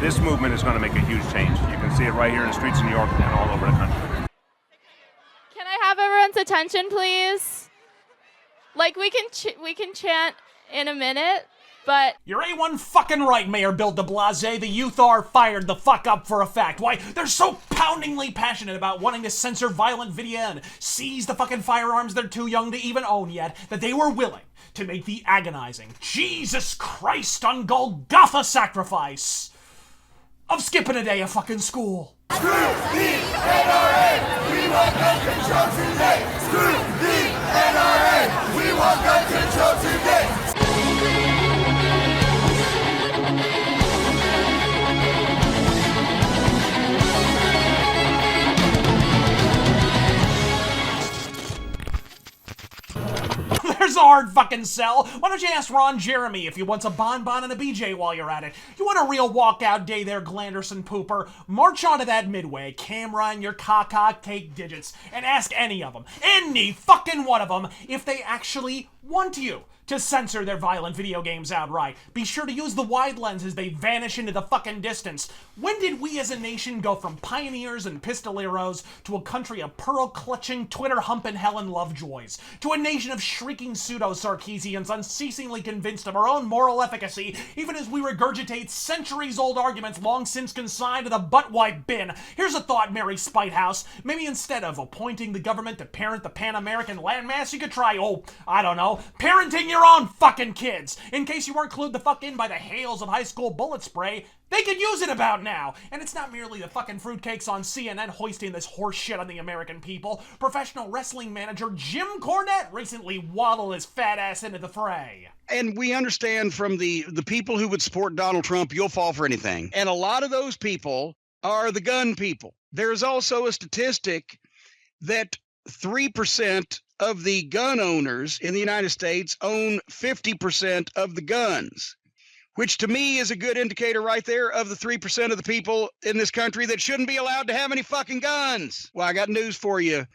This movement is going to make a huge change. You can see it right here in the streets of New York and all over the country. Can I have everyone's attention, please? Like, we can chant in a minute, but... You're A1 fucking right, Mayor Bill de Blasé. The youth are fired the fuck up for a fact. Why? They're so poundingly passionate about wanting to censor violent video and seize the fucking firearms they're too young to even own yet, that they were willing to make the agonizing, Jesus Christ on Golgotha sacrifice of skipping a day of fucking school. Screw the NRA! We want gun control today! Screw the NRA! We want gun control today! There's a hard fucking sell. Why don't you ask Ron Jeremy if he wants a bonbon and a BJ while you're at it? You want a real walkout day there, Glanderson pooper? March onto that midway, camera and your cock take digits, and ask any of them, any fucking one of them, if they actually want you to censor their violent video games outright. Be sure to use the wide lens as they vanish into the fucking distance. When did we as a nation go from pioneers and pistoleros to a country of pearl-clutching, Twitter-humping Helen Lovejoys, to a nation of shrieking pseudo-Sarkeesians unceasingly convinced of our own moral efficacy, even as we regurgitate centuries-old arguments long since consigned to the butt-wipe bin? Here's a thought, Mary Spitehouse. Maybe instead of appointing the government to parent the Pan-American landmass, you could try, I don't know, parenting your own fucking kids. In case you weren't clued the fuck in by the hails of high school bullet spray, they could use it about now. And it's not merely the fucking fruitcakes on CNN hoisting this horse shit on the American people. Professional wrestling manager Jim Cornette recently waddled his fat ass into the fray. And we understand from the people who would support Donald Trump, you'll fall for anything. And a lot of those people are the gun people. There's also a statistic that 3% of the gun owners in the United States own 50% of the guns, which to me is a good indicator right there of the 3% of the people in this country that shouldn't be allowed to have any fucking guns. Well, I got news for you,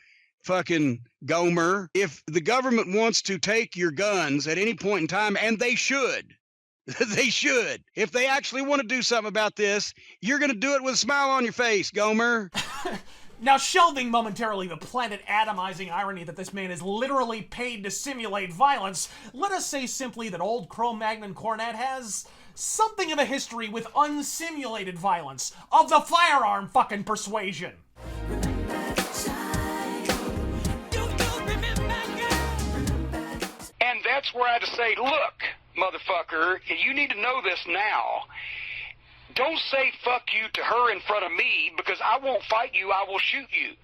fucking Gomer. If the government wants to take your guns at any point in time, and they should, they should. If they actually want to do something about this, you're going to do it with a smile on your face, Gomer. Now, shelving momentarily the planet-atomizing irony that this man is literally paid to simulate violence, let us say simply that old Cro-Magnon Cornette has something of a history with unsimulated violence of the firearm fucking persuasion. And that's where I had to say, look, motherfucker, you need to know this now. Don't say fuck you to her in front of me, because I won't fight you, I will shoot you.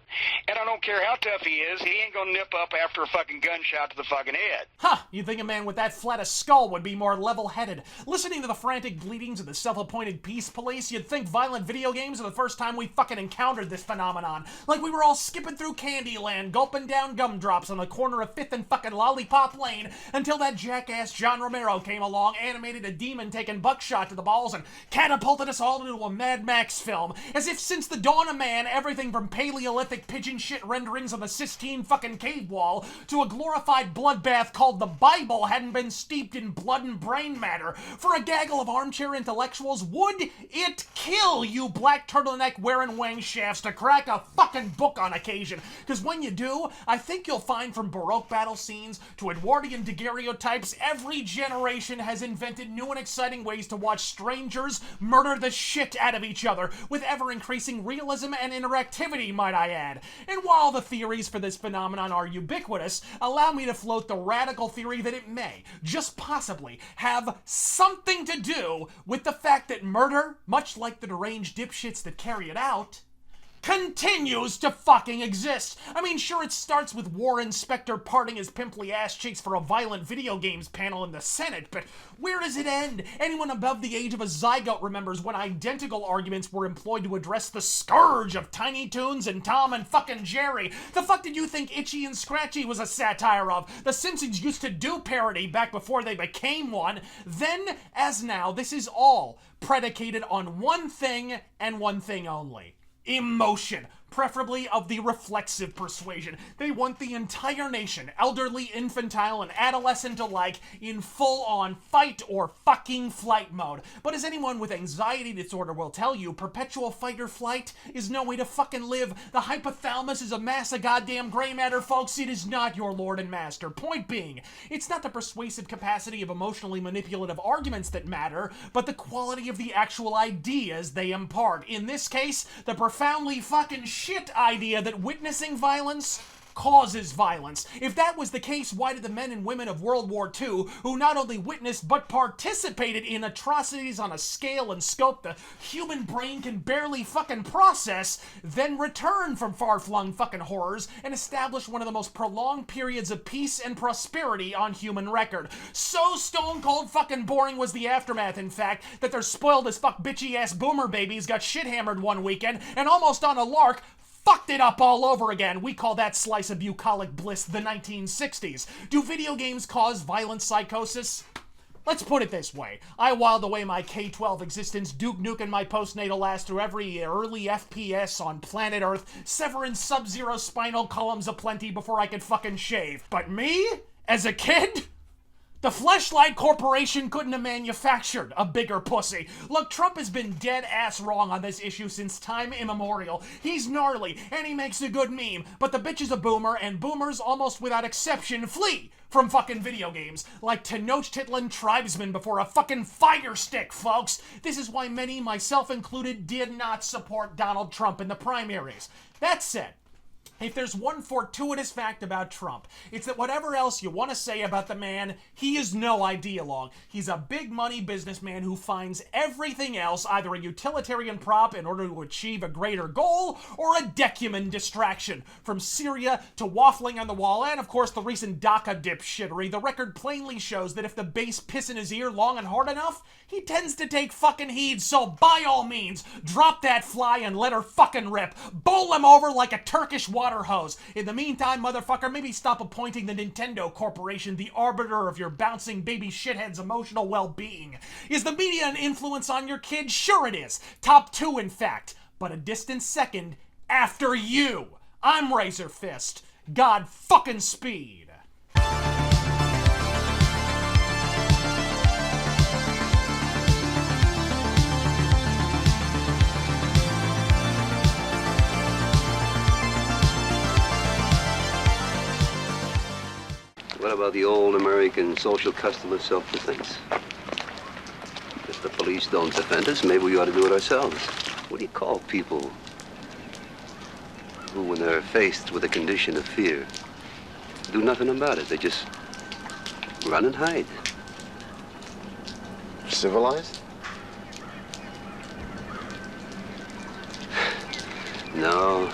And I don't care how tough he is, he ain't gonna nip up after a fucking gunshot to the fucking head. You'd think a man with that flat a skull would be more level-headed. Listening to the frantic bleatings of the self-appointed peace police, you'd think violent video games are the first time we fucking encountered this phenomenon. Like we were all skipping through Candyland, gulping down gumdrops on the corner of 5th and fucking Lollipop Lane, until that jackass John Romero came along, animated a demon taking buckshot to the balls, and catapulted us all into a Mad Max film. As if since the dawn of man, everything from Paleolithic pigeon shit renderings on the Sistine fucking cave wall to a glorified bloodbath called the Bible hadn't been steeped in blood and brain matter. For a gaggle of armchair intellectuals, would it kill you black turtleneck wearing wang shafts to crack a fucking book on occasion? Because when you do, I think you'll find from Baroque battle scenes to Edwardian daguerreotypes, every generation has invented new and exciting ways to watch strangers murder the shit out of each other, with ever-increasing realism and interactivity, might I add. And while the theories for this phenomenon are ubiquitous, allow me to float the radical theory that it may, just possibly, have something to do with the fact that murder, much like the deranged dipshits that carry it out, continues to fucking exist. I mean, sure, it starts with War Inspector parting his pimply ass cheeks for a violent video games panel in the Senate, but where does it end? Anyone above the age of a zygote remembers when identical arguments were employed to address the scourge of Tiny Toons and Tom and fucking Jerry. The fuck did you think Itchy and Scratchy was a satire of? The Simpsons used to do parody back before they became one. Then, as now, this is all predicated on one thing and one thing only: emotion. preferably of the reflexive persuasion. They want the entire nation, elderly, infantile, and adolescent alike, in full-on fight or fucking flight mode. But as anyone with anxiety disorder will tell you, perpetual fight or flight is no way to fucking live. The hypothalamus is a mass of goddamn gray matter, folks. It is not your lord and master. Point being, it's not the persuasive capacity of emotionally manipulative arguments that matter, but the quality of the actual ideas they impart. In this case, the profoundly fucking shit idea that witnessing violence causes violence. If that was the case, why did the men and women of World War II, who not only witnessed but participated in atrocities on a scale and scope the human brain can barely fucking process, then return from far-flung fucking horrors and establish one of the most prolonged periods of peace and prosperity on human record? So stone-cold fucking boring was the aftermath, in fact, that their spoiled as fuck bitchy-ass boomer babies got shit-hammered one weekend and almost on a lark fucked it up all over again. We call that slice of bucolic bliss the 1960s. Do video games cause violent psychosis? Let's put it this way. I whiled away my K-12 existence, Duke Nukem my postnatal ass through every early FPS on planet Earth, severing sub-zero spinal columns aplenty before I could fucking shave. But me? As a kid? The Fleshlight Corporation couldn't have manufactured a bigger pussy. Look, Trump has been dead ass wrong on this issue since time immemorial. He's gnarly, and he makes a good meme, but the bitch is a boomer, and boomers, almost without exception, flee from fucking video games, like Tenochtitlan tribesmen before a fucking fire stick, folks. This is why many, myself included, did not support Donald Trump in the primaries. That said, if there's one fortuitous fact about Trump, it's that whatever else you want to say about the man, he is no ideologue. He's a big money businessman who finds everything else either a utilitarian prop in order to achieve a greater goal or a decuman distraction. From Syria to waffling on the wall and, of course, the recent DACA dipshittery, the record plainly shows that if the bass piss in his ear long and hard enough, he tends to take fucking heed. So by all means, drop that fly and let her fucking rip. Bowl him over like a Turkish water hose. In the meantime, motherfucker, maybe stop appointing the Nintendo Corporation the arbiter of your bouncing baby shithead's emotional well-being. Is the media an influence on your kid? Sure it is. Top 2, in fact. But a distant second after you. I'm Razor Fist. God fucking speed. What about the old American social custom of self-defense? If the police don't defend us, maybe we ought to do it ourselves. What do you call people who, when they're faced with a condition of fear, do nothing about it? They just run and hide. Civilized? No.